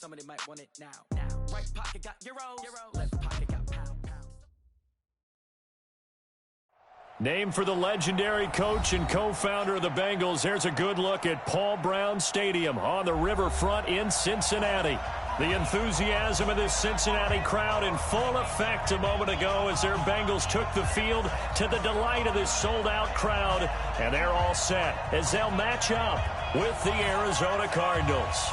Somebody might want it now. Right pocket got euros, left pocket got pounds. Named for the legendary coach and co-founder of the Bengals, here's a good look at Paul Brown Stadium on the riverfront in Cincinnati. The enthusiasm of this Cincinnati crowd in full effect a moment ago as their Bengals took the field to the delight of this sold-out crowd. And they're all set as they'll match up with the Arizona Cardinals.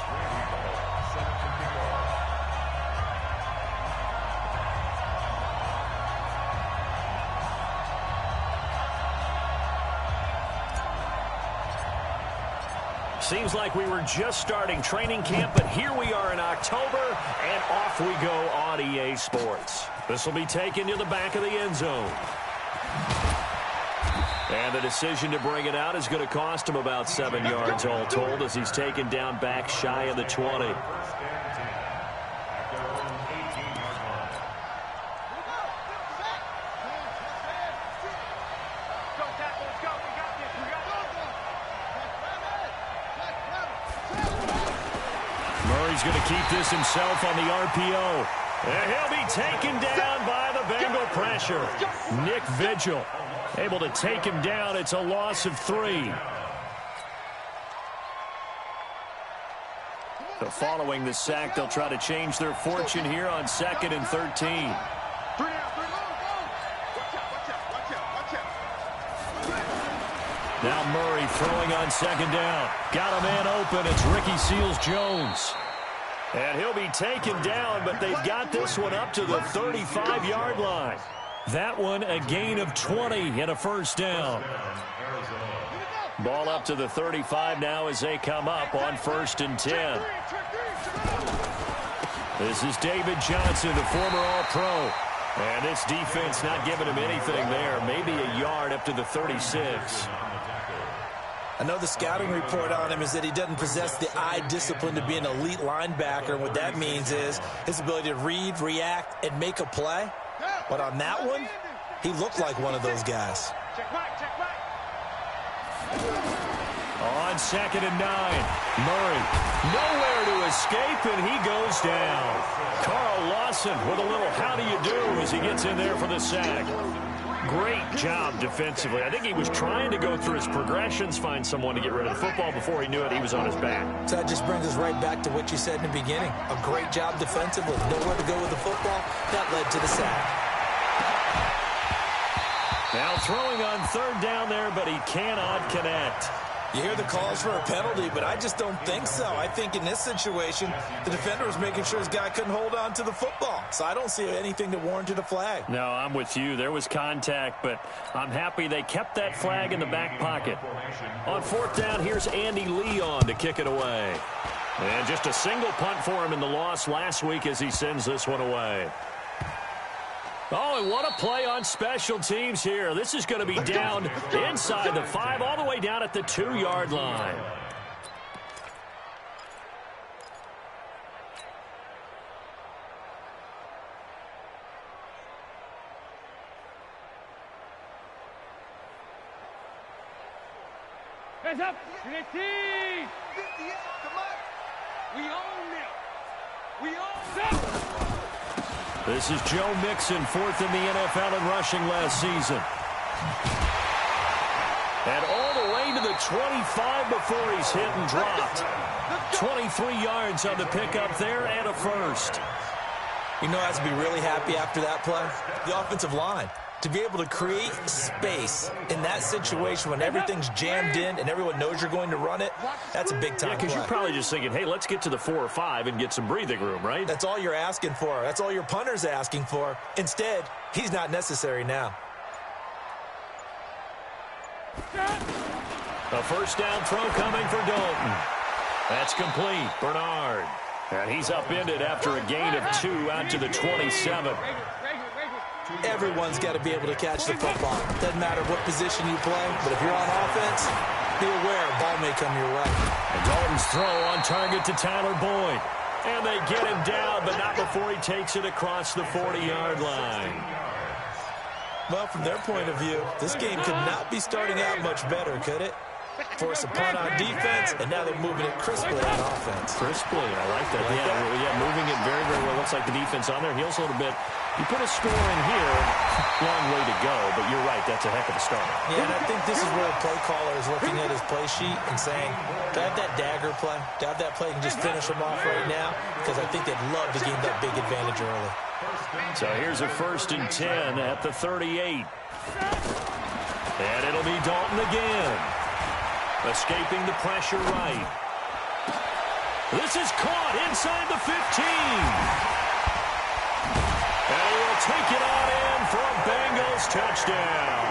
Seems like we were just starting training camp, but here we are in October, and off we go on EA Sports. This will be taken to the back of the end zone. And the decision to bring it out is going to cost him about 7 yards all told as he's taken down back shy of the 20. Murray's going to keep this himself on the RPO. And he'll be taken down by the Bengal pressure. Nick Vigil able to take him down. It's a loss of 3. So following the sack, they'll try to change their fortune here on 2nd and 13. Now Murray throwing on 2nd down. Got a man open. It's Ricky Seals-Jones. And he'll be taken down, but they've got this one up to the 35-yard line. That one a gain of 20 and a first down. Ball up to the 35 now as they come up on 1st and 10. This is David Johnson, the former All-Pro. And this defense not giving him anything there. Maybe a yard up to the 36. I know the scouting report on him is that he doesn't possess the eye discipline to be an elite linebacker. And what that means is his ability to read, react, and make a play. But on that one, he looked like one of those guys. On 2nd and 9, Murray nowhere to escape, and he goes down. Carl Lawson with a little how do you do as he gets in there for the sack. Great job defensively. I think he was trying to go through his progressions, find someone to get rid of the football. Before he knew it, he was on his back. So that just brings us right back to what you said in the beginning. A great job defensively. Nowhere to go with the football. That led to the sack. Now throwing on 3rd down there, but he cannot connect. You hear the calls for a penalty, but I just don't think so. I think in this situation, the defender was making sure his guy couldn't hold on to the football. So I don't see anything that warranted a flag. No, I'm with you. There was contact, but I'm happy they kept that flag in the back pocket. On 4th down, here's Andy Leon to kick it away. And just a single punt for him in the loss last week as he sends this one away. Oh, and what a play on special teams here. This is going to be down inside the 5, all the way down at the 2-yard line. Hands up! Unity! We own it! We own it! This is Joe Mixon, 4th in the NFL in rushing last season. And all the way to the 25 before he's hit and dropped. 23 yards on the pickup there and a first. You know, I have to be really happy after that play. The offensive line. To be able to create space in that situation when everything's jammed in and everyone knows you're going to run it, that's a big-time play. Because you're probably just thinking, hey, let's get to the 4 or 5 and get some breathing room, right? That's all you're asking for. That's all your punter's asking for. Instead, he's not necessary now. A first down throw coming for Dalton. That's complete. Bernard. And he's upended after a gain of 2 out to the 27. Everyone's got to be able to catch the football. Doesn't matter what position you play, but if you're on offense, be aware a ball may come your way. And Dalton's throw on target to Tyler Boyd. And they get him down, but not before he takes it across the 40-yard line. Well, from their point of view, this game could not be starting out much better, could it? Force a punt on defense, and now they're moving it crisply on offense. Crisply, I like that. looks like the defense on their heels a little bit. You put a score in here, long way to go, but you're right, that's a heck of a start. Yeah, and I think this is where the play caller is looking at his play sheet and saying, do I have that dagger play? Do I have that play and just finish them off right now? Because I think they'd love to gain that big advantage early. So here's a 1st and 10 at the 38. And it'll be Dalton again. Escaping the pressure right. This is caught inside the 15. And he will take it on in for a Bengals touchdown.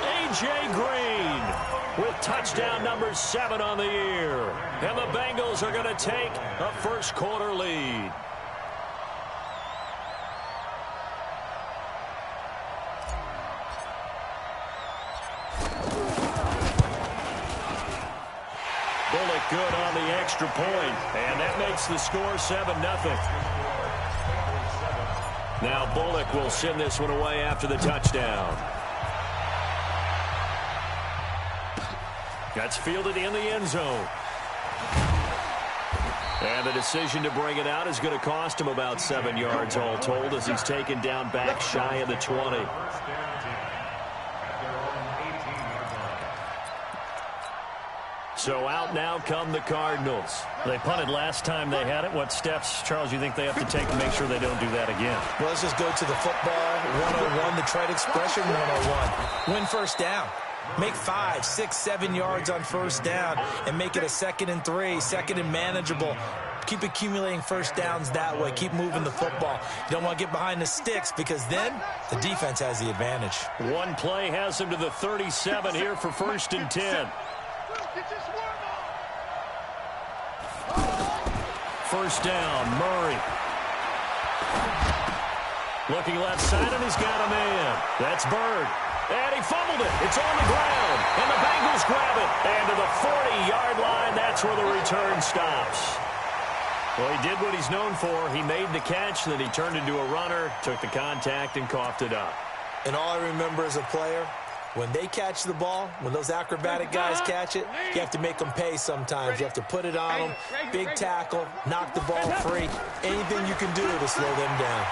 A.J. Green with touchdown number 7 on the year. And the Bengals are going to take a first-quarter lead. Bullock good on the extra point, and that makes the score 7-0. Now Bullock will send this one away after the touchdown. That's fielded in the end zone. And the decision to bring it out is going to cost him about 7 yards all told as he's taken down back shy of the 20. So out now come the Cardinals. They punted last time they had it. What steps, Charles, you think they have to take to make sure they don't do that again? Well, let's just go to the football 101, the trade expression 101. Win first down. Make 5, 6, 7 yards on first down and make it a 2nd and 3, 2nd and manageable. Keep accumulating first downs that way. Keep moving the football. You don't want to get behind the sticks because then the defense has the advantage. One play has him to the 37 here for 1st and 10. First down, Murray. Looking left side, and he's got a man. That's Bird. And he fumbled it. It's on the ground. And the Bengals grab it. And to the 40-yard line, that's where the return stops. Well, he did what he's known for. He made the catch, then he turned into a runner, took the contact, and coughed it up. And all I remember as a player, when they catch the ball, when those acrobatic guys catch it, you have to make them pay sometimes. You have to put it on them, big tackle, knock the ball free, anything you can do to slow them down.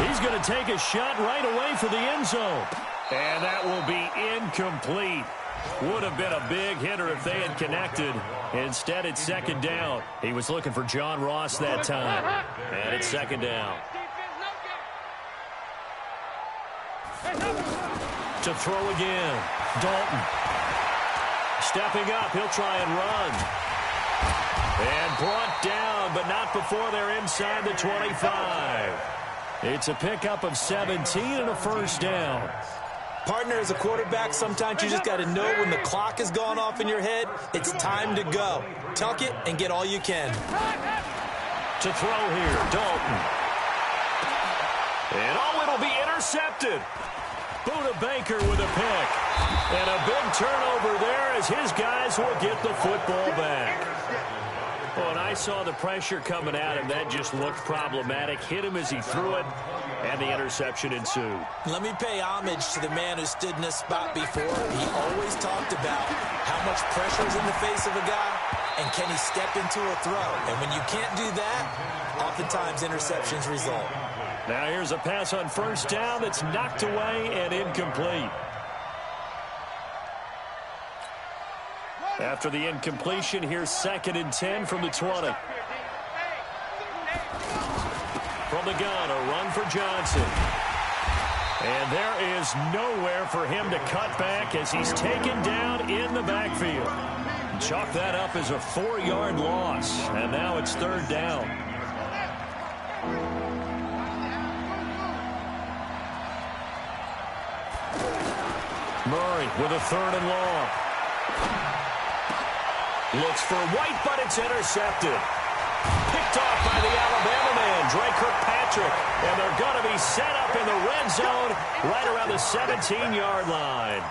He's going to take a shot right away for the end zone. And that will be incomplete. Would have been a big hitter if they had connected. Instead, it's 2nd down. He was looking for John Ross that time. And it's 2nd down. To throw again. Dalton. Stepping up. He'll try and run. And brought down, but not before they're inside the 25. It's a pickup of 17 and a first down. Partner, as a quarterback, sometimes you just got to know when the clock has gone off in your head, it's time to go. Tuck it and get all you can. To throw here, Dalton. And it'll be intercepted. Buda Baker with a pick. And a big turnover there as his guys will get the football back. Well, and I saw the pressure coming at him. That just looked problematic. Hit him as he threw it, and the interception ensued. Let me pay homage to the man who stood in this spot before. He always talked about how much pressure is in the face of a guy, and can he step into a throw. And when you can't do that, oftentimes interceptions result. Now here's a pass on first down that's knocked away and incomplete. After the incompletion, here's 2nd and 10 from the 20. From the gun, a run for Johnson. And there is nowhere for him to cut back as he's taken down in the backfield. Chalk that up as a 4-yard loss. And now it's 3rd down. Murray with a 3rd and long. Looks for White, but it's intercepted. Picked off by the Alabama man, Dre Kirkpatrick. And they're going to be set up in the red zone right around the 17-yard line.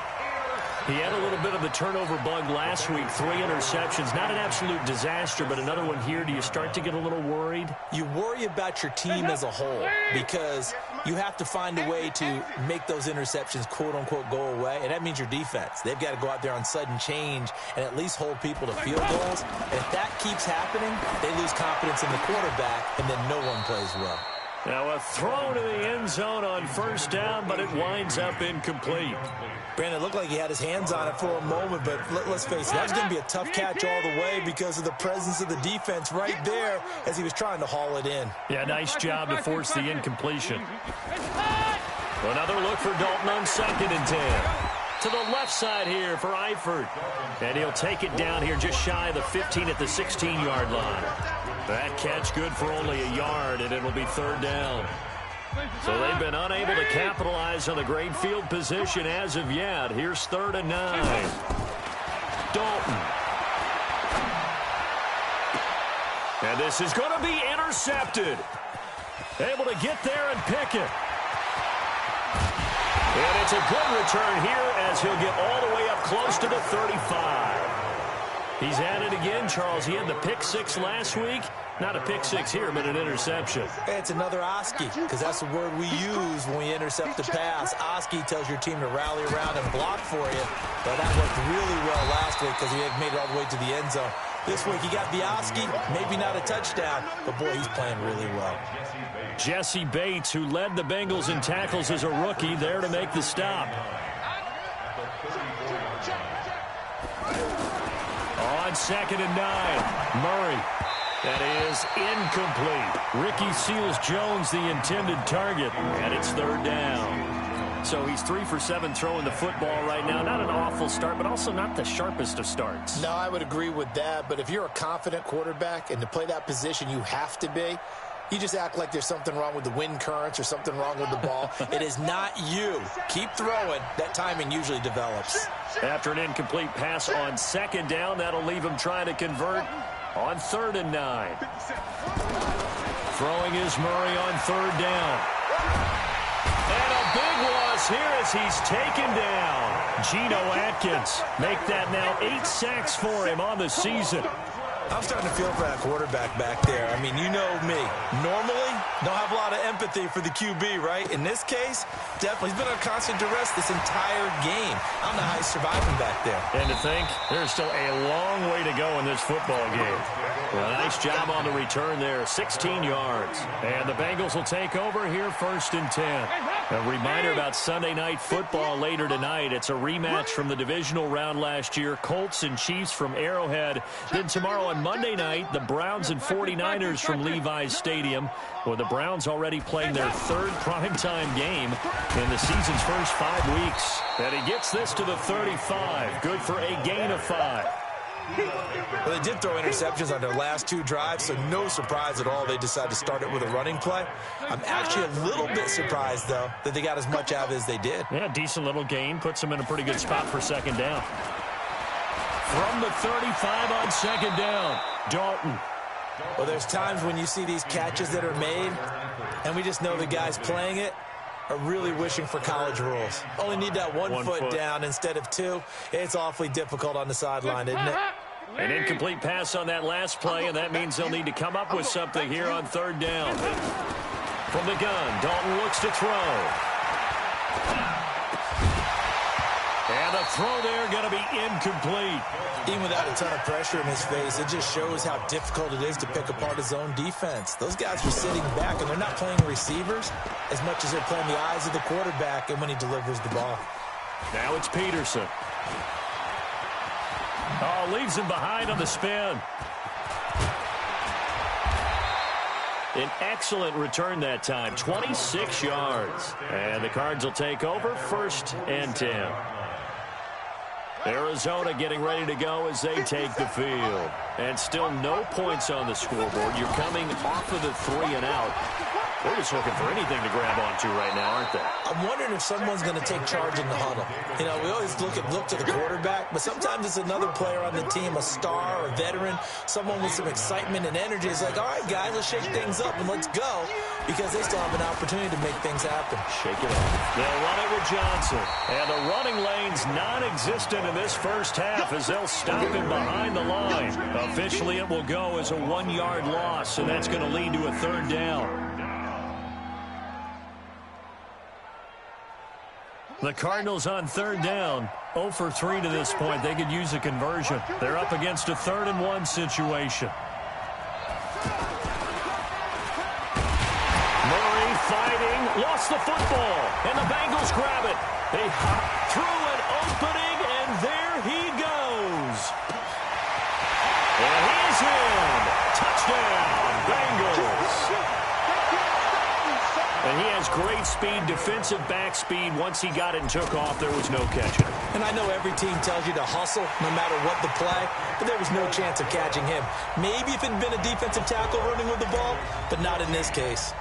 He had a little bit of the turnover bug last week, 3 interceptions. Not an absolute disaster, but another one here. Do you start to get a little worried? You worry about your team as a whole because you have to find a way to make those interceptions, quote-unquote, go away, and that means your defense. They've got to go out there on sudden change and at least hold people to field goals. And if that keeps happening, they lose confidence in the quarterback, and then no one plays well. Now a throw to the end zone on first down, but it winds up incomplete. Brandon, it looked like he had his hands on it for a moment, but let's face it, that was going to be a tough catch all the way because of the presence of the defense right there as he was trying to haul it in. Yeah, nice job to force the incompletion. Another look for Dalton on 2nd and 10. To the left side here for Eifert. And he'll take it down here just shy of the 15 at the 16-yard line. That catch good for only a yard, and it'll be 3rd down. So they've been unable to capitalize on the great field position as of yet. Here's 3rd and 9. Dalton. And this is going to be intercepted. Able to get there and pick it. And it's a good return here as he'll get all the way up close to the 35. He's at it again, Charles. He had the pick 6 last week. Not a pick 6 here, but an interception. It's another Oski, because that's the word we use when we intercept the pass. Oski tells your team to rally around and block for you. But that worked really well last week because he had made it all the way to the end zone. This week he got the Oski, maybe not a touchdown, but boy, he's playing really well. Jesse Bates, who led the Bengals in tackles as a rookie, there to make the stop. On 2nd and 9, Murray. That is incomplete. Ricky Seals-Jones, the intended target, and it's 3rd down. So he's 3 for 7 throwing the football right now. Not an awful start, but also not the sharpest of starts. No, I would agree with that, but if you're a confident quarterback and to play that position you have to be, you just act like there's something wrong with the wind currents or something wrong with the ball. It is not you. Keep throwing. That timing usually develops. After an incomplete pass on 2nd down, that'll leave him trying to convert on 3rd and 9. Throwing is Murray on 3rd down. And a big loss here as he's taken down. Geno Atkins make that now 8 sacks for him on the season. I'm starting to feel for that quarterback back there. I mean, you know me. Normally, don't have a lot of empathy for the QB, right? In this case, definitely. He's been on constant duress this entire game. I don't know how he's surviving back there. And to think, there's still a long way to go in this football game. Well, nice job on the return there, 16 yards. And the Bengals will take over here 1st and 10. A reminder about Sunday Night Football later tonight. It's a rematch from the divisional round last year. Colts and Chiefs from Arrowhead. Then tomorrow on Monday night, the Browns and 49ers from Levi's Stadium. Well, the Browns already playing their 3rd primetime game in the season's first 5 weeks. And he gets this to the 35. Good for a gain of 5. Well, they did throw interceptions on their last 2 drives, so no surprise at all they decided to start it with a running play. I'm actually a little bit surprised, though, that they got as much out of it as they did. Yeah, decent little gain. Puts them in a pretty good spot for 2nd down. From the 35 on 2nd down, Dalton. Well, there's times when you see these catches that are made, and we just know the guys playing it are really wishing for college rules. Only need that one foot down instead of 2. It's awfully difficult on the sideline, isn't it? An incomplete pass on that last play, and that means they'll need to come up with something here on 3rd down. From the gun, Dalton looks to throw. And the throw there going to be incomplete. Even without a ton of pressure in his face, it just shows how difficult it is to pick apart his own defense. Those guys are sitting back, and they're not playing receivers as much as they're playing the eyes of the quarterback and when he delivers the ball. Now it's Peterson. Oh, leaves him behind on the spin. An excellent return that time, 26 yards. And the Cards will take over 1st and 10. Arizona getting ready to go as they take the field. And still no points on the scoreboard. You're coming off of the 3 and out. They're just looking for anything to grab onto right now, aren't they? I'm wondering if someone's going to take charge in the huddle. You know, we always look to the quarterback, but sometimes it's another player on the team, a star, a veteran, someone with some excitement and energy. It's like, all right, guys, let's shake things up and let's go, because they still have an opportunity to make things happen. Shake it up. They'll run it with Johnson. And the running lane's non-existent in this first half as they'll stop him behind the line. Officially, it will go as a 1-yard loss, and that's going to lead to a 3rd down. The Cardinals on third down, 0 for 3 to this point. They could use a conversion. They're up against a 3rd-and-1 situation. Murray fighting, lost the football, and the Bengals grab it. They hop through an opening, and there he goes. And he's in. Touchdown, Bengals. And he has great speed, defensive back speed. Once he got it and took off, there was no catching him. And I know every team tells you to hustle no matter what the play, but there was no chance of catching him. Maybe if it had been a defensive tackle running with the ball, but not in this case.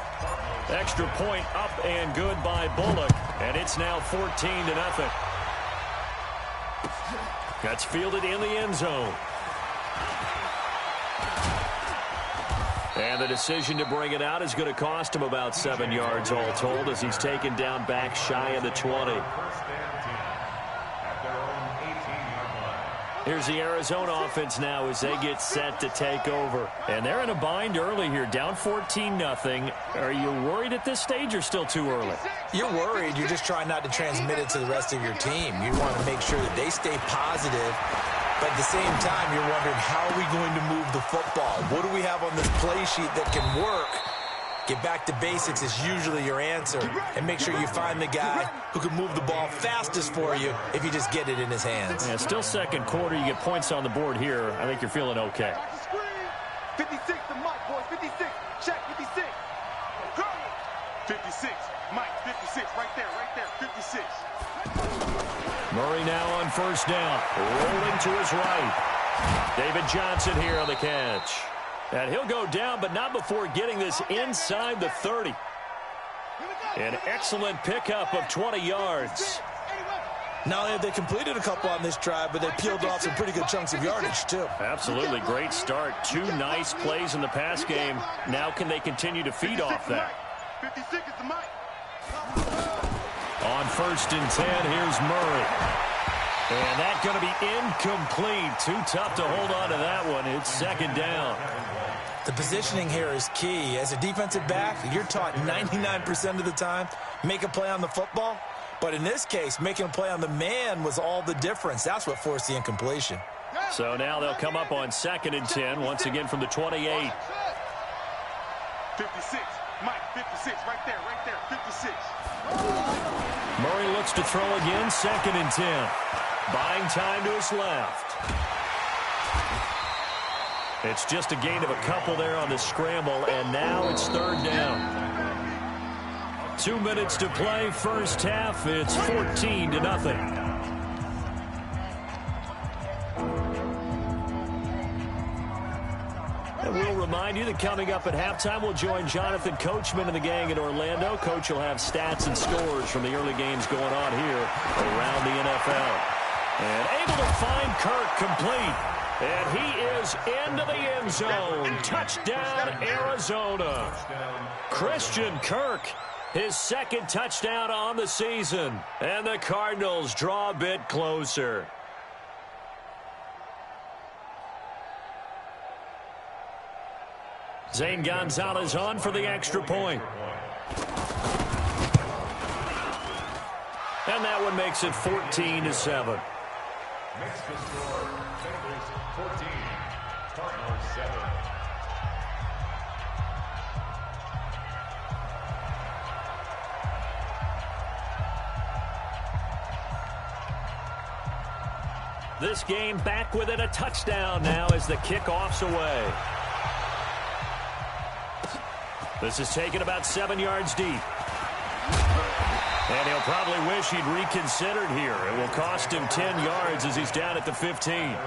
Extra point up and good by Bullock, and it's now 14-0. That's fielded in the end zone. And the decision to bring it out is going to cost him about 7 yards all told as he's taken down back shy of the 20. Here's the Arizona offense now as they get set to take over. And they're in a bind early here, down 14-0. Are you worried at this stage or still too early? You're worried. You're just trying not to transmit it to the rest of your team. You want to make sure that they stay positive. But at the same time, you're wondering, how are we going to move the football? What do we have on this play sheet that can work? Get back to basics is usually your answer. And make sure you find the guy who can move the ball fastest for you if you just get it in his hands. Yeah, still second quarter. You get points on the board here. I think you're feeling okay. 56 to Mike, boys. 56. Check 56. 56. Mike, 56. Right there. 56. Murray now on first down. Rolling to his right. David Johnson here on the catch. And he'll go down, but not before getting this inside the 30. An excellent pickup of 20 yards. Not only have they completed a couple on this drive, but they peeled off some pretty good chunks of yardage, too. Absolutely. Great start. 2 nice plays in the pass game. Now can they continue to feed off that? 56 is the Mike. On 1st and 10, here's Murray. And that's going to be incomplete. Too tough to hold on to that one. It's 2nd down. The positioning here is key. As a defensive back, you're taught 99% of the time, make a play on the football. But in this case, making a play on the man was all the difference. That's what forced the incompletion. So now they'll come up on 2nd and 10, once again from the 28. 56. Mike, 56. Right there. 56. Murray looks to throw again, 2nd and 10. Buying time to his left. It's just a gain of a couple there on the scramble, and now it's 3rd down. 2 minutes to play, first half. It's 14-0. And we'll remind you that coming up at halftime, we'll join Jonathan Coachman and the gang in Orlando. Coach will have stats and scores from the early games going on here around the NFL. And able to find Kirk complete. And he is into the end zone. Touchdown, Arizona. Christian Kirk, his 2nd touchdown on the season. And the Cardinals draw a bit closer. Zane Gonzalez on for the extra point. And that one makes it 14-7. Next to score, Bengals 14, Cardinals 7. This game back within a touchdown now as the kickoff's away. This is taken about 7 yards deep. And he'll probably wish he'd reconsidered here. It will cost him 10 yards as he's down at the 15.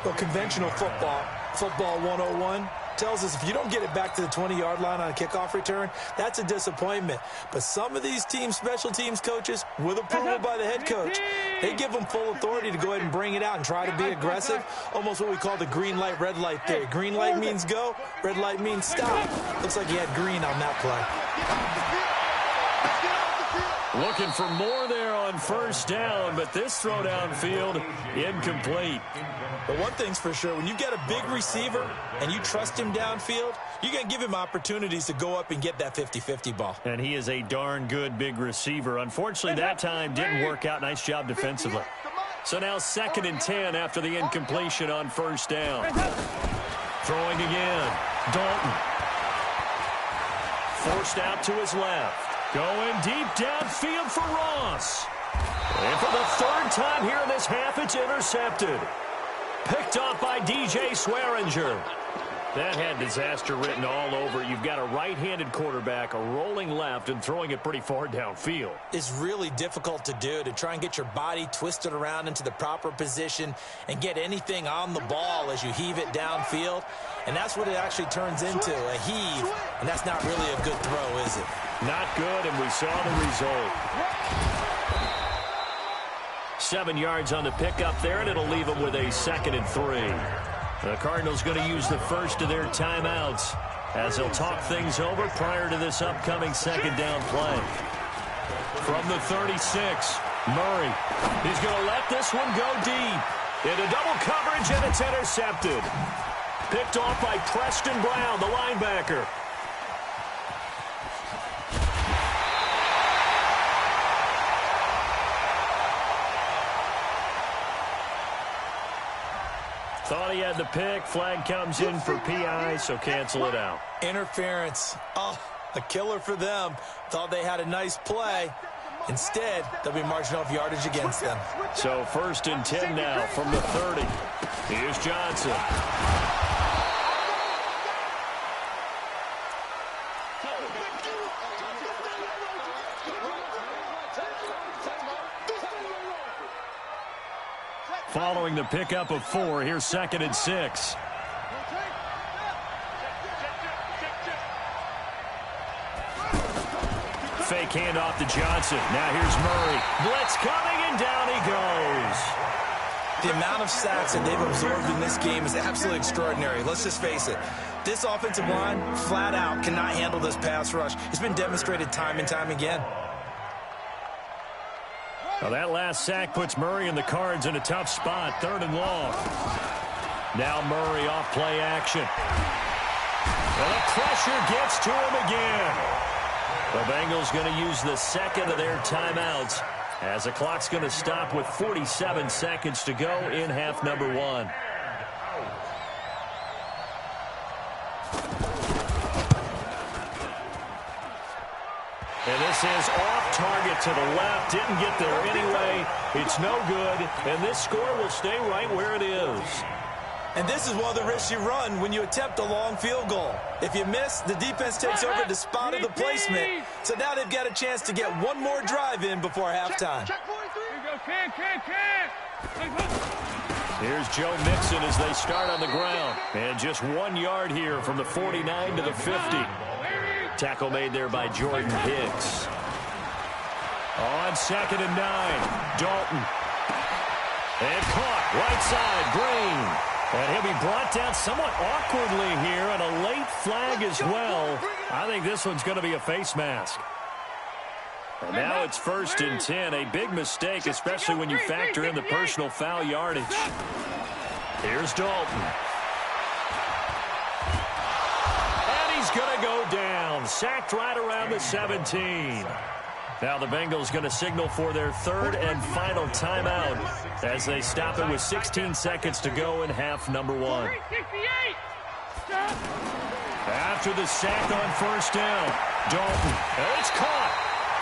Well, conventional football 101, tells us if you don't get it back to the 20-yard line on a kickoff return, that's a disappointment. But some of these teams, special teams coaches, with approval by the head coach, they give them full authority to go ahead and bring it out and try to be aggressive, almost what we call the green light, red light theory. Green light means go, red light means stop. Looks like he had green on that play. Looking for more there on first down, but this throw downfield incomplete. But one thing's for sure, when you get a big receiver and you trust him downfield, you're going to give him opportunities to go up and get that 50-50 ball. And he is a darn good big receiver. Unfortunately, that time didn't work out. Nice job defensively. So now 2nd and 10 after the incompletion on first down. Throwing again. Dalton. Forced out to his left. Going deep downfield for Ross. And for the 3rd time here in this half, it's intercepted. Picked off by DJ Swearinger. That had disaster written all over. You've got a right-handed quarterback, a rolling left, and throwing it pretty far downfield. It's really difficult to do, to try and get your body twisted around into the proper position and get anything on the ball as you heave it downfield. And that's what it actually turns into, a heave. And that's not really a good throw, is it? Not good, and we saw the result. 7 yards on the pickup there, and it'll leave them with a 2nd and 3. The Cardinals going to use the first of their timeouts as they'll talk things over prior to this upcoming 2nd down play. From the 36, Murray. He's going to let this one go deep. Into double coverage, and it's intercepted. Picked off by Preston Brown, the linebacker. Thought he had the pick. Flag comes in for PI, so cancel it out. Interference. Oh, a killer for them. Thought they had a nice play. Instead, there'll be marginal of yardage against them. So 1st and 10 now from the 30. Here's Johnson. Following the pickup of 4, here's 2nd and 6. Fake handoff to Johnson. Now here's Murray. Blitz coming, and down he goes. The amount of sacks that they've absorbed in this game is absolutely extraordinary. Let's just face it. This offensive line, flat out, cannot handle this pass rush. It's been demonstrated time and time again. Well, that last sack puts Murray and the Cards in a tough spot. 3rd and long. Now Murray off play action. Well, the pressure gets to him again. The Bengals going to use the 2nd of their timeouts as the clock's going to stop with 47 seconds to go in half number 1. And this is off target to the left. Didn't get there anyway. It's no good. And this score will stay right where it is. And this is one of the risks you run when you attempt a long field goal. If you miss, the defense takes over the spot of the placement. So now they've got a chance to get one more drive in before halftime. Here's Joe Mixon as they start on the ground. And just 1 yard here from the 49 to the 50. Tackle made there by Jordan Hicks. On 2nd and 9, Dalton. And caught right side, Green. And he'll be brought down somewhat awkwardly here, and a late flag as well. I think this one's going to be a face mask. And now it's 1st and 10. A big mistake, especially when you factor in the personal foul yardage. Here's Dalton. And he's going to go down. Sacked right around the 17. Now the Bengals going to signal for their 3rd and final timeout as they stop it with 16 seconds to go in half number 1. After the sack on 1st down, Dalton. And it's caught.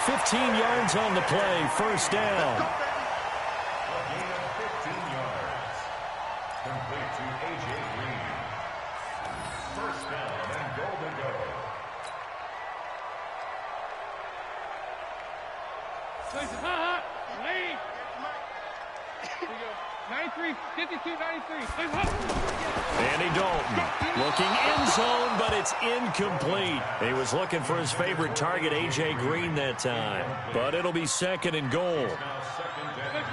15 yards on the play, 1st down. A gain of 15 yards. Complete to A.J. Green. 1st down and goal to go. Lane. 93, 52, 93. Andy Dalton looking end zone, but it's incomplete. He was looking for his favorite target, A.J. Green, that time. But it'll be 2nd and goal.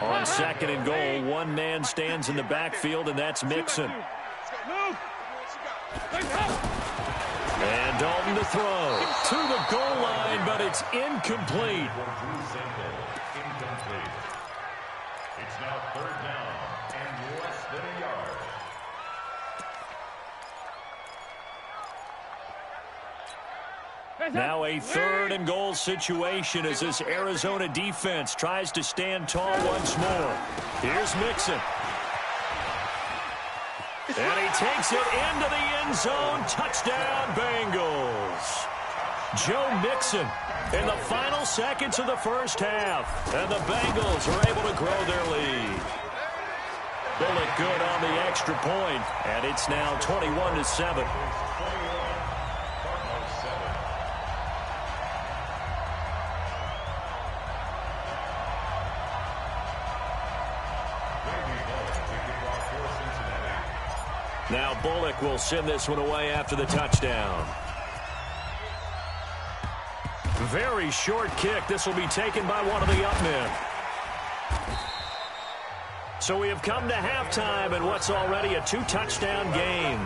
On 2nd and goal, one man stands in the backfield, and that's Mixon. And Dalton to throw. To the goal line, but it's incomplete. Incomplete. It's now 3rd down and less than a yard. Now a 3rd and goal situation as this Arizona defense tries to stand tall once more. Here's Mixon. And he takes it into the end zone. Touchdown, Bengals. Joe Mixon in the final seconds of the first half. And the Bengals are able to grow their lead. Bullock good on the extra point, and it's now 21-7. Now Bullock will send this one away after the touchdown. Very short kick. This will be taken by one of the up men. So we have come to halftime in what's already a 2-touchdown game.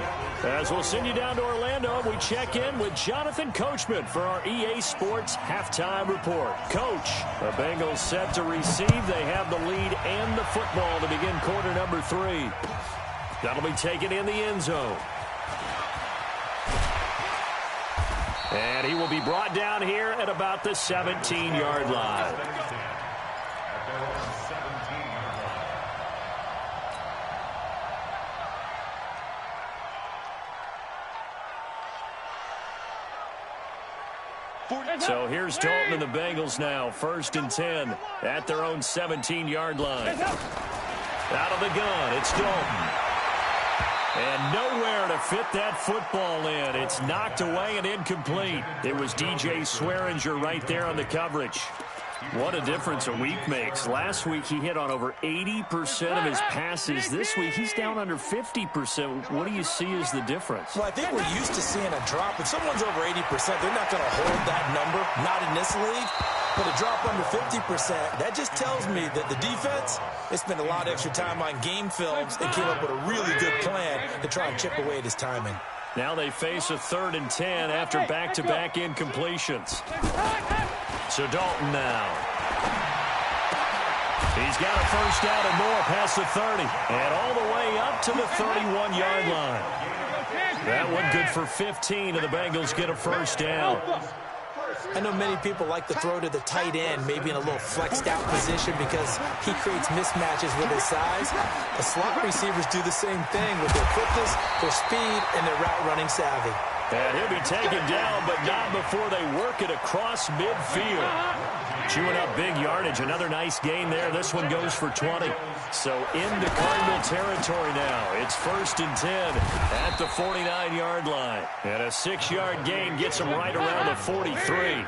As we'll send you down to Orlando, we check in with Jonathan Coachman for our EA Sports Halftime Report. Coach, the Bengals set to receive. They have the lead and the football to begin quarter number 3. That'll be taken in the end zone. And he will be brought down here at about the 17-yard line. So here's Dalton and the Bengals now, 1st and 10 at their own 17-yard line. Out of the gun, it's Dalton. And nowhere to fit that football in. It's knocked away and incomplete. It was DJ Swearinger right there on the coverage. What a difference a week makes. Last week he hit on over 80% of his passes. This week he's down under 50%. What do you see as the difference? Well, I think we're used to seeing a drop. If someone's over 80%, they're not going to hold that number, not in this league. But a drop under 50%, that just tells me that the defense, they spent a lot of extra time on game films and came up with a really good plan to try and chip away at his timing. Now they face a 3rd and 10 after back-to-back incompletions. So Dalton now. He's got a first down and more past the 30. And all the way up to the 31-yard line. That one good for 15, and the Bengals get a first down. I know many people like to throw to the tight end, maybe in a little flexed out position because he creates mismatches with his size. The slot receivers do the same thing with their quickness, their speed, and their route running savvy. And he'll be taken down, but not before they work it across midfield. Chewing up big yardage. Another nice gain there. This one goes for 20. So into Cardinal territory now. It's 1st and 10 at the 49-yard line. And a 6-yard gain gets them right around the 43.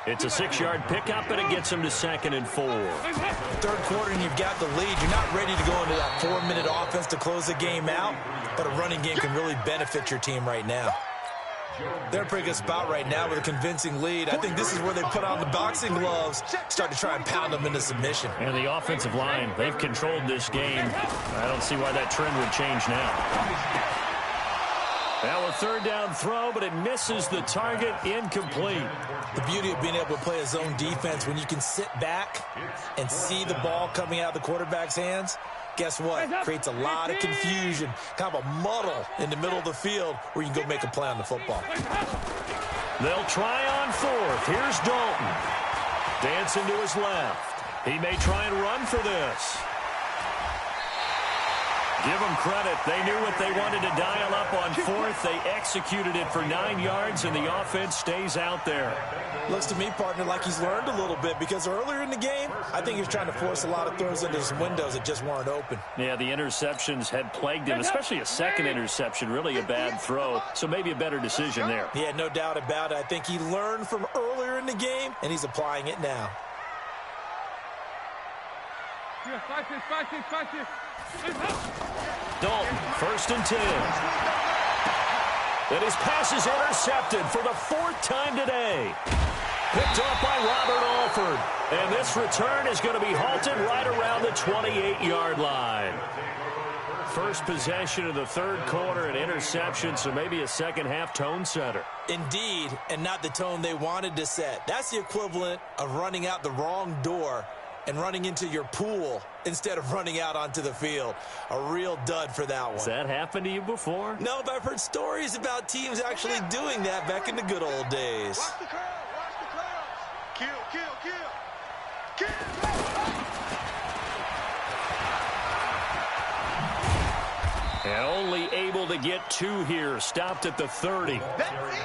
It's a 6-yard pickup, and it gets them to 2nd and 4. 3rd quarter, and you've got the lead. You're not ready to go into that 4-minute offense to close the game out, but a running game can really benefit your team right now. They're in a pretty good spot right now with a convincing lead. I think this is where they put on the boxing gloves, start to try and pound them into submission. And the offensive line, they've controlled this game. I don't see why that trend would change now. Now a 3rd down throw, but it misses the target, incomplete. The beauty of being able to play a zone defense when you can sit back and see the ball coming out of the quarterback's hands. Guess what? Creates a lot of confusion, kind of a muddle in the middle of the field where you can go make a play on the football. They'll try on 4th. Here's Dalton. Dancing to his left. He may try and run for this. Give them credit. They knew what they wanted to dial up on 4th. They executed it for 9 yards, and the offense stays out there. Looks to me, partner, like he's learned a little bit because earlier in the game, I think he was trying to force a lot of throws into some windows that just weren't open. Yeah, the interceptions had plagued him, especially a second interception, really a bad throw. So maybe a better decision there. Yeah, no doubt about it. I think he learned from earlier in the game, and he's applying it now. Dalton, 1st and 10. And his pass is intercepted for the 4th time today. Picked off by Robert Alford. And this return is going to be halted right around the 28-yard line. first possession of the third quarter, an interception, so maybe a second-half tone setter. Indeed, and not the tone they wanted to set. That's the equivalent of running out the wrong door and running into your pool instead of running out onto the field. A real dud for that one. Has that happened to you before? No, but I've heard stories about teams actually doing that back in the good old days. Watch the crowd. Watch the crowd. Kill. And only able to get 2 here, stopped at the 30.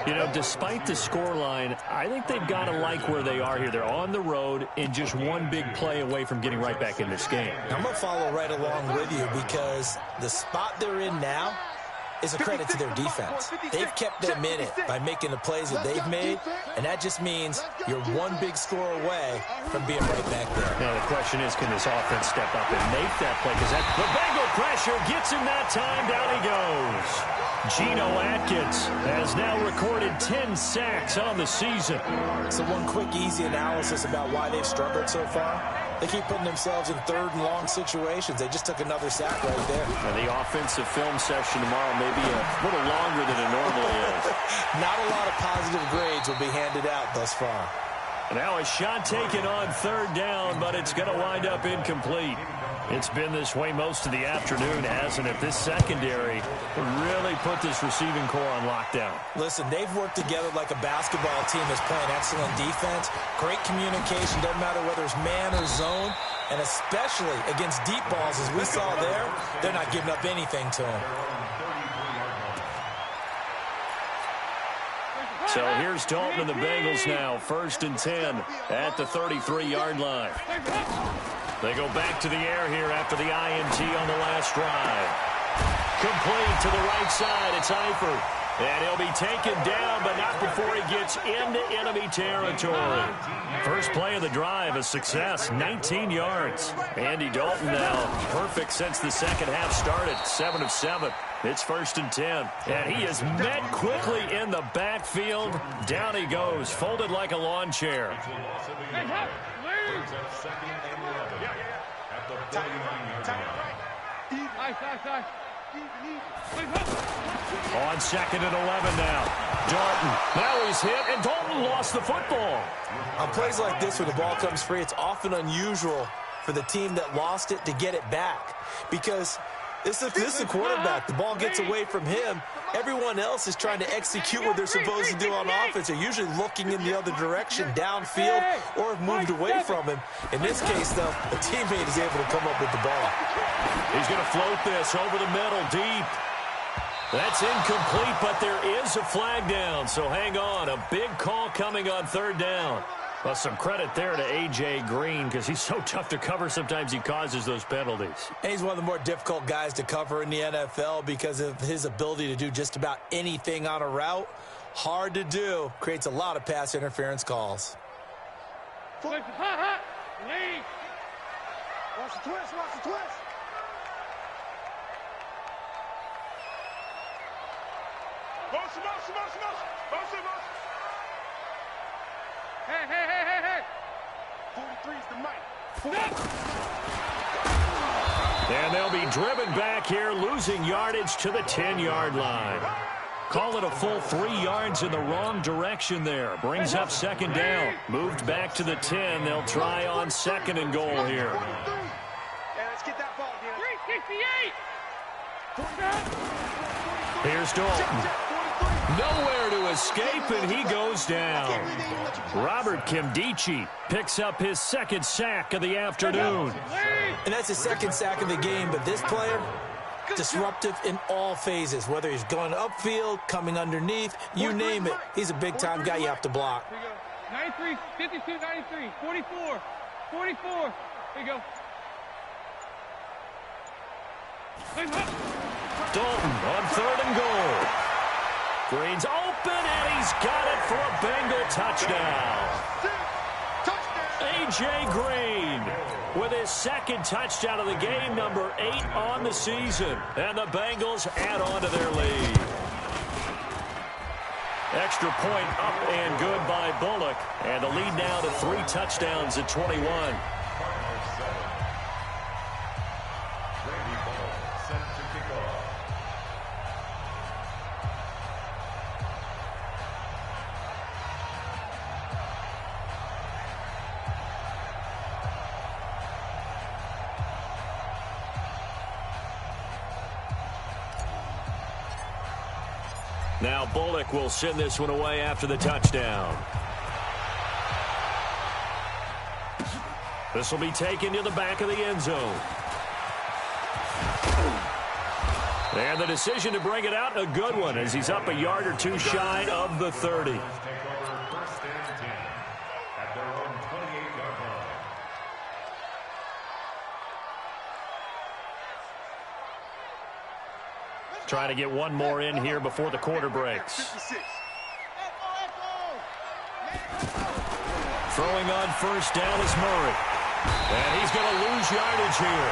You know, despite the scoreline, I think they've got to like where they are here. They're on the road and just one big play away from getting right back in this game. I'm going to follow right along with you because the spot they're in now is a credit to their defense. They've kept them in it by making the plays that they've made, and that just means you're one big score away from being right back there. Now the question is, can this offense step up and make that play? Because the Bengal pressure gets him that time. Down he goes. Geno Atkins has now recorded 10 sacks on the season. So one quick, easy analysis about why they've struggled so far. They keep putting themselves in third and long situations. They just took another sack right there. And the offensive film session tomorrow may be a little longer than it normally is. Not a lot of positive grades will be handed out thus far. Now a shot taken on third down, but it's going to wind up incomplete. It's been this way most of the afternoon, hasn't it? This secondary really put this receiving core on lockdown. Listen, they've worked together like a basketball team that's playing excellent defense. Great communication, doesn't matter whether it's man or zone. And especially against deep balls, as we saw there, they're not giving up anything to them. So here's Dalton and the Bengals now, 1st and 10 at the 33-yard line. They go back to the air here after the INT on the last drive. Complete to the right side. It's Eifert. And he'll be taken down, but not before he gets into enemy territory. First play of the drive, a success, 19 yards. Andy Dalton now perfect since the second half started, 7 of 7. It's 1st and 10. And he is met quickly in the backfield. Down he goes, folded like a lawn chair. On 2nd and 11 now. Dalton. Now he's hit, and Dalton lost the football. On plays like this where the ball comes free, it's often unusual for the team that lost it to get it back. Because this is the quarterback. The ball gets away from him. Everyone else is trying to execute what they're supposed to do on offense. They're usually looking in the other direction, downfield, or have moved away from him. In this case, though, a teammate is able to come up with the ball. He's going to float this over the middle, deep. That's incomplete, but there is a flag down, so hang on. A big call coming on 3rd down. Well, some credit there to A.J. Green because he's so tough to cover. Sometimes he causes those penalties. And he's one of the more difficult guys to cover in the NFL because of his ability to do just about anything on a route. Hard to do. Creates a lot of pass interference calls. Watch the twist. Watch the twist. Motion. Hey. 43 is the mic. And they'll be driven back here, losing yardage to the 10-yard line. Call it a full 3 yards in the wrong direction there. Brings up 2nd down. Moved back to the 10. They'll try on 2nd and goal here. Hey, let's get that ball, again. 368. Here's Dalton. Nowhere to escape, and he goes down. Robert Kimdichie picks up his 2nd sack of the afternoon. And that's his 2nd sack of the game, but this player, disruptive in all phases, whether he's going upfield, coming underneath, you name it. He's a big-time guy you have to block. 93, 52, 93, 44. There you go. Dalton on 3rd and goal. Green's open, and he's got it for a Bengal touchdown. A.J. Green with his 2nd touchdown of the game, number 8 on the season. And the Bengals add on to their lead. Extra point up and good by Bullock. And the lead now to 3 touchdowns at 21. Now Bullock will send this one away after the touchdown. This will be taken to the back of the end zone. And the decision to bring it out, a good one, as he's up a yard or two shy of the 30. Take over first and 10 at their own 28-yard line. Trying to get one more in here before the quarter breaks. 56. Throwing on first down is Murray. And he's going to lose yardage here,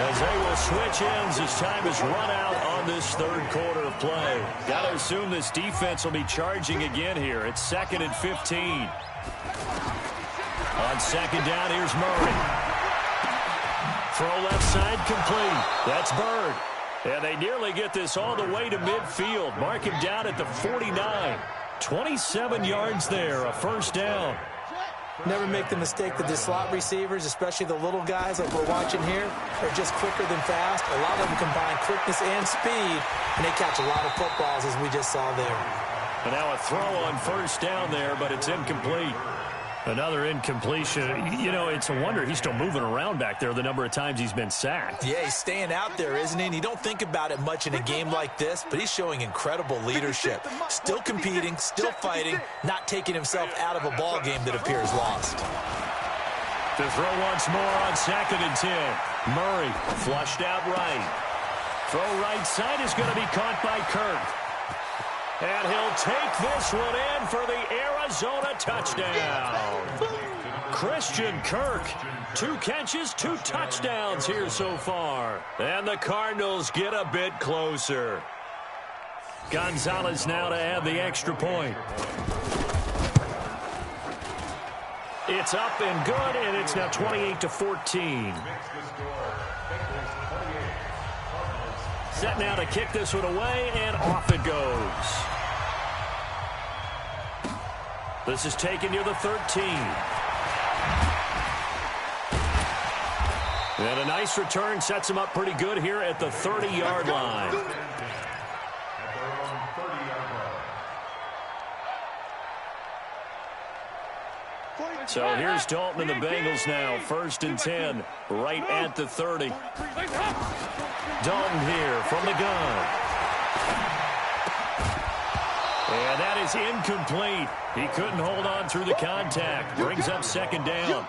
as they will switch ends as time is run out on this third quarter of play. Got to assume this defense will be charging again here. It's 2nd and 15. On second down, here's Murray. Throw left side complete. That's Bird. And they nearly get this all the way to midfield. Mark him down at the 49. 27 yards there, a first down. Never make the mistake that the slot receivers, especially the little guys like we're watching here, are just quicker than fast. A lot of them combine quickness and speed, and they catch a lot of footballs, as we just saw there. And now a throw on first down there, but it's incomplete. Another incompletion. You know, it's a wonder he's still moving around back there the number of times he's been sacked. Yeah, he's staying out there, isn't he? And you don't think about it much in a game like this, but he's showing incredible leadership. Still competing, still fighting, not taking himself out of a ball game that appears lost. To throw once more on 2nd and 10. Murray flushed out right. Throw right side is going to be caught by Kirk. And he'll take this one in for the Arizona touchdown. Christian Kirk, 2 catches, 2 touchdowns here so far. And the Cardinals get a bit closer. Gonzalez now to add the extra point. It's up and good, and it's now 28-14. Set now to kick this one away, and off it goes. This is taken near the 13. And a nice return sets him up pretty good here at the 30-yard line. So here's Dalton and the Bengals now. 1st and 10, right at the 30. Dalton here from the gun. And that is incomplete. He couldn't hold on through the contact. Brings up 2nd down.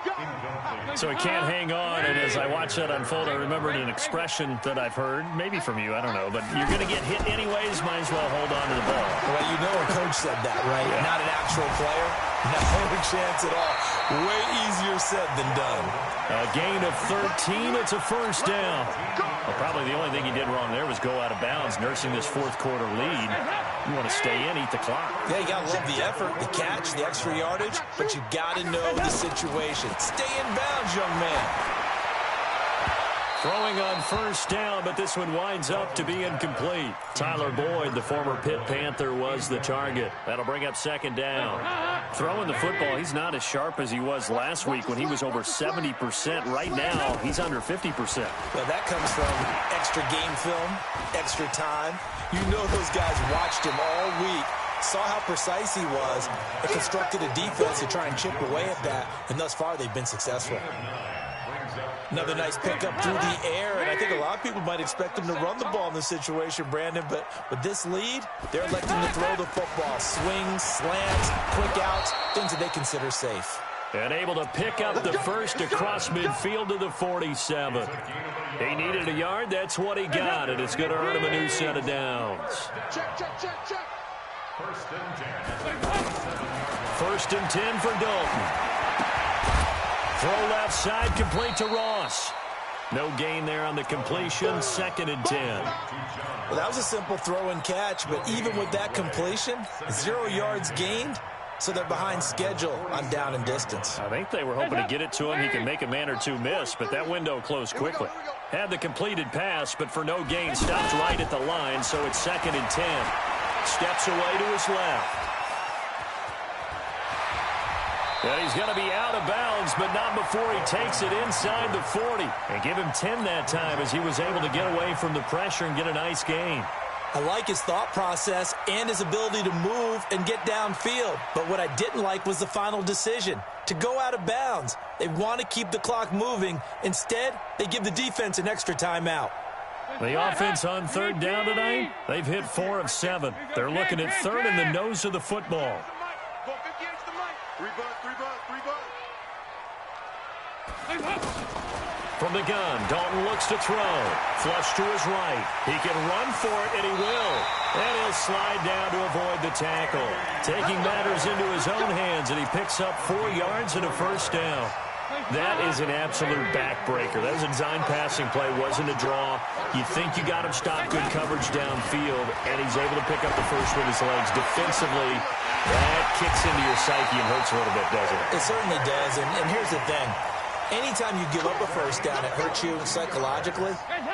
So he can't hang on. And as I watch that unfold, I remembered an expression that I've heard, maybe from you, I don't know. But you're going to get hit anyways, might as well hold on to the ball. Well, you know a coach said that, right? Yeah. Not an actual player. No chance at all. Way easier said than done. A gain of 13. It's a first down. Well, probably the only thing he did wrong there was go out of bounds, nursing this 4th quarter lead. You want to stay in, eat the clock. Yeah, you got to love the effort, the catch, the extra yardage, but you got to know the situation. Stay in bounds, young man. Throwing on first down, but this one winds up to be incomplete. Tyler Boyd, the former Pitt Panther, was the target. That'll bring up 2nd down. Throwing the football, he's not as sharp as he was last week when he was over 70%. Right now, he's under 50%. Well, that comes from extra game film, extra time. You know those guys watched him all week, saw how precise he was, and constructed a defense to try and chip away at that, and thus far they've been successful. Another nice pickup through the air, and I think a lot of people might expect him to run the ball in this situation, Brandon, but with this lead, they're electing to throw the football. Swings, slants, quick outs, things that they consider safe. And able to pick up the first across midfield to the 47. He needed a yard, that's what he got, and it's going to earn him a new set of downs. Check. 1st and 10. 1st and 10 for Dalton. Throw left side, complete to Ross. No gain there on the completion. 2nd and 10. Well, that was a simple throw and catch, but even with that completion, 0 yards gained, so they're behind schedule on down and distance. I think they were hoping to get it to him. He can make a man or two miss, but that window closed quickly. Had the completed pass, but for no gain, stopped right at the line, so it's 2nd and 10. Steps away to his left. And he's going to be out of bounds, but not before he takes it inside the 40. And give him 10 that time as he was able to get away from the pressure and get a nice gain. I like his thought process and his ability to move and get downfield. But what I didn't like was the final decision, to go out of bounds. They want to keep the clock moving. Instead, they give the defense an extra timeout. The offense on third down tonight, they've hit 4 of 7. They're looking at third in the nose of the football. Go 58 to the mic. 3 buzz, 3 buzz, 3 buzz. From the gun, Dalton looks to throw. Flush to his right. He can run for it, and he will. And he'll slide down to avoid the tackle. Taking matters into his own hands, and he picks up 4 yards and a first down. That is an absolute backbreaker. That was a design passing play, wasn't a draw. You think you got him stopped, good coverage downfield, and he's able to pick up the first with his legs. Defensively, that kicks into your psyche and hurts a little bit, doesn't it? It certainly does, and here's the thing. Anytime you give up a first down, it hurts you psychologically,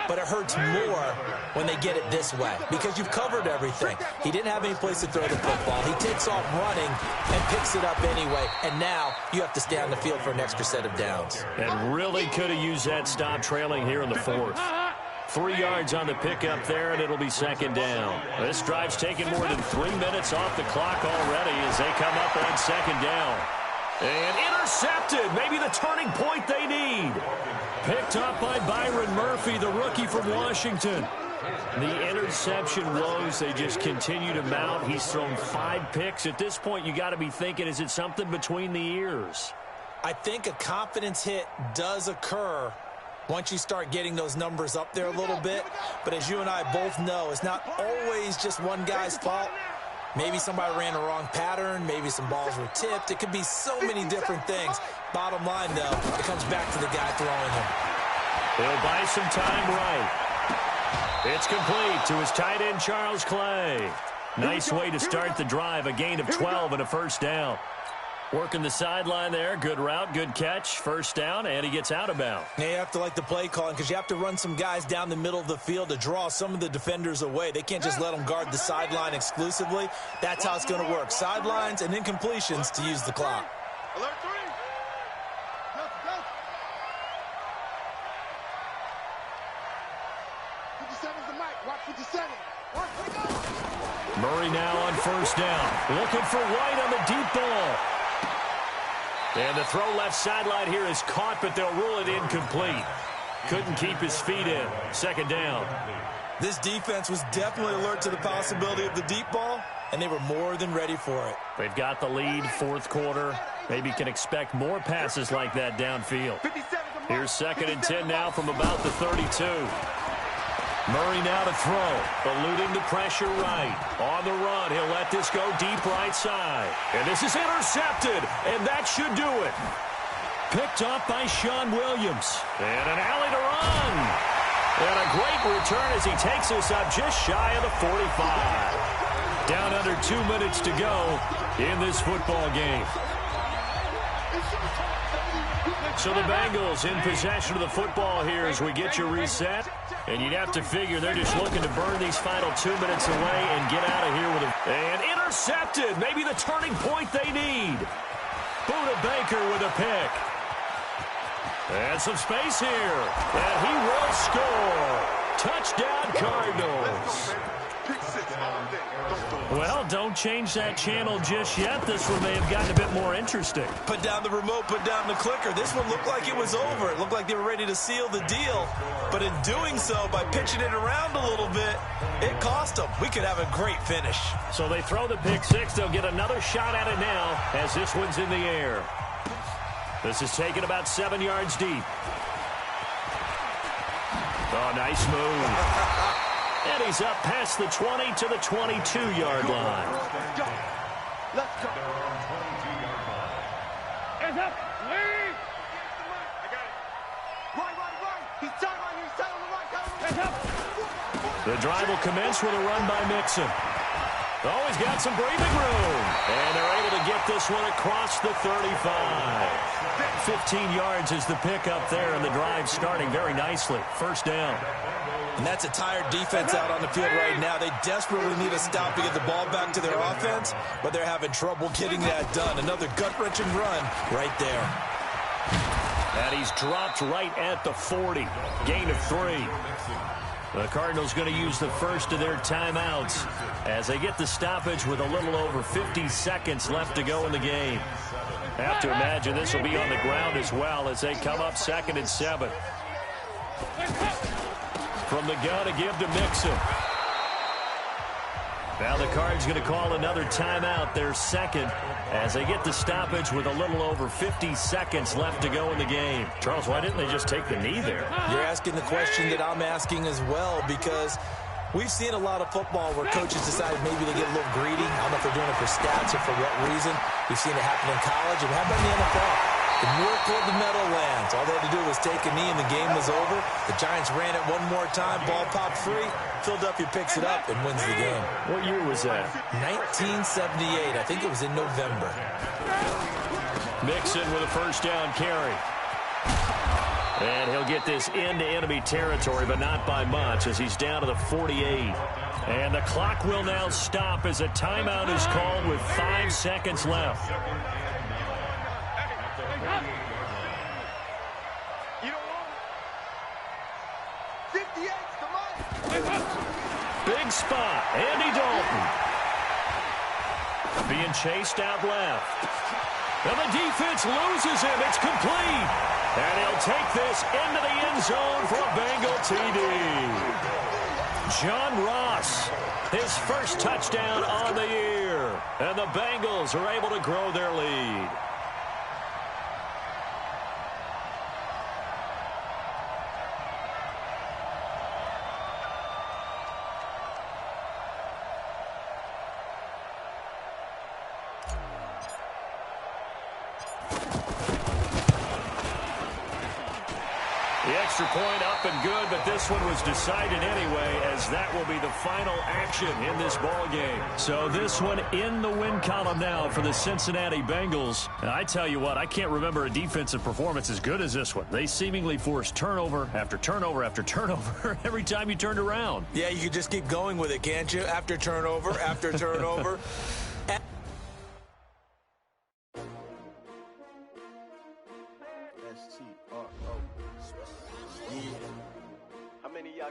but it hurts more when they get it this way because you've covered everything. He didn't have any place to throw the football. He takes off running and picks it up anyway, and now you have to stay on the field for an extra set of downs. And really could have used that stop trailing here in the fourth. 3 yards on the pickup there, and it'll be second down. This drive's taken more than 3 minutes off the clock already as they come up on second down. And intercepted, maybe the turning point they need. Picked up by Byron Murphy, the rookie from Washington. The interception woes, they just continue to mount. He's thrown 5 picks. At this point, you got to be thinking, is it something between the ears? I think a confidence hit does occur once you start getting those numbers up there a little bit. But as you and I both know, it's not always just one guy's fault. Maybe somebody ran a wrong pattern. Maybe some balls were tipped. It could be so many different things. Bottom line, though, it comes back to the guy throwing him. He'll buy some time right. It's complete to his tight end, Charles Clay. Nice way to start the drive. A gain of 12 and a first down. Working the sideline there. Good route, good catch. First down, and he gets out of bounds. Now you have to like the play calling because you have to run some guys down the middle of the field to draw some of the defenders away. They can't just let them guard the sideline exclusively. That's how it's going to work. Sidelines and incompletions to use the clock. Alert 3. Go, go. 57's the mic. Watch 57. Watch, we go. Murray now on first down. Looking for White on the deep ball. And the throw left sideline here is caught, but they'll rule it incomplete. Couldn't keep his feet in. Second down. This defense was definitely alert to the possibility of the deep ball, and they were more than ready for it. They've got the lead, fourth quarter. Maybe can expect more passes like that downfield. 57's the mic. Here's second and 10 now from about the 32. Murray now to throw, eluding the pressure right. On the run, he'll let this go deep right side. And this is intercepted, and that should do it. Picked up by Sean Williams. And an alley to run. And a great return as he takes us up just shy of the 45. Down under 2 minutes to go in this football game. So the Bengals in possession of the football here as we get you reset. And you'd have to figure they're just looking to burn these final 2 minutes away and get out of here with it. And intercepted. Maybe the turning point they need. Buda Baker with a pick. And some space here. And he will score. Touchdown Cardinals. Pick 6 all day. Well, don't change that channel just yet. This one may have gotten a bit more interesting. Put down the remote, put down the clicker. This one looked like it was over. It looked like they were ready to seal the deal. But in doing so, by pitching it around a little bit, it cost them. We could have a great finish. So they throw the pick six. They'll get another shot at it now as this one's in the air. This is taken about 7 yards deep. Oh, nice move. And he's up past the 20 to the 22-yard line. Let's go. Let's go. Hands up. Lead. I got it. Right. He's tight right here. He's tight on the right. Hands up. The drive will commence with a run by Mixon. Oh, he's got some breathing room. And they're able to get this one across the 35. 15 yards is the pickup there, and the drive starting very nicely. First down. And that's a tired defense out on the field right now. They desperately need a stop to get the ball back to their offense, but they're having trouble getting that done. Another gut-wrenching run right there. And he's dropped right at the 40. Gain of 3. The Cardinals going to use the first of their timeouts as they get the stoppage with a little over 50 seconds left to go in the game. I have to imagine this will be on the ground as well as they come up 2nd and 7. From the gun to give to Mixon. Now the Cards going to call another timeout, their second, as they get the stoppage with a little over 50 seconds left to go in the game. Charles, why didn't they just take the knee there? You're asking the question that I'm asking as well, because we've seen a lot of football where coaches decide maybe they get a little greedy. I don't know if they're doing it for stats or for what reason. We've seen it happen in college, and how about in the NFL? The miracle of the Meadowlands. All they had to do was take a knee and the game was over. The Giants ran it one more time. Ball popped free. Philadelphia picks it up and wins the game. What year was that? 1978. I think it was in November. Mixon with a first down carry. And he'll get this into enemy territory, but not by much as he's down to the 48. And the clock will now stop as a timeout is called with 5 seconds left. Big spot, Andy Dalton. Being chased out left. And the defense loses him. It's complete. And he'll take this into the end zone for a Bengal TD. John Ross, his first touchdown on the year. And the Bengals are able to grow their lead. Point up and good, but this one was decided anyway, as that will be the final action in this ball game. So this one in the win column now for the Cincinnati Bengals. And I tell you what, I can't remember a defensive performance as good as this one. They seemingly forced turnover after turnover after turnover every time you turned around. Yeah, you could just keep going with it, can't you? After turnover, after turnover.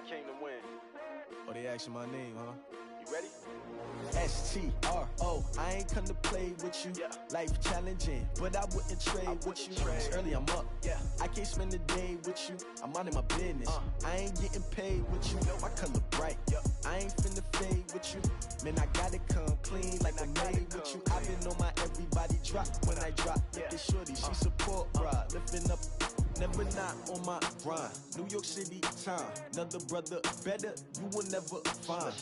Came to win. Oh, they asking my name, huh? You ready? S-T-R-O, I ain't come to play with you. Yeah. Life challenging, but I wouldn't trade with you. It's early, I'm up. Yeah. I can't spend the day with you. I'm minding my business. I ain't getting paid with you. My color bright. Yeah. I ain't finna fade with you. Man, I gotta come clean like I'm made with you. I've been on my everybody drop when I drop. Look at shorty, she support ride. Lifting up. Never not on my grind. New York City time. Another brother better, you will never find.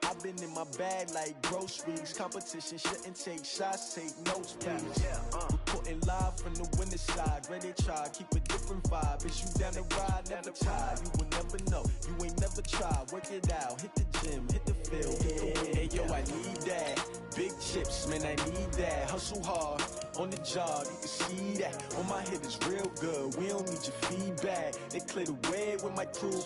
I've been in my bag like groceries. Competition shouldn't take shots, take notes, please. Reporting live from the winning side. Ready to try, keep a different vibe. Is you down the ride, never tired. You will never know, you ain't never tried. Work it out, hit the gym, hit the field. Hey, yo, I need that. Big chips, man, I need that. Hustle hard, on the job, you can see that. On my head is real good, we don't need your feedback. They clear the way with my crew.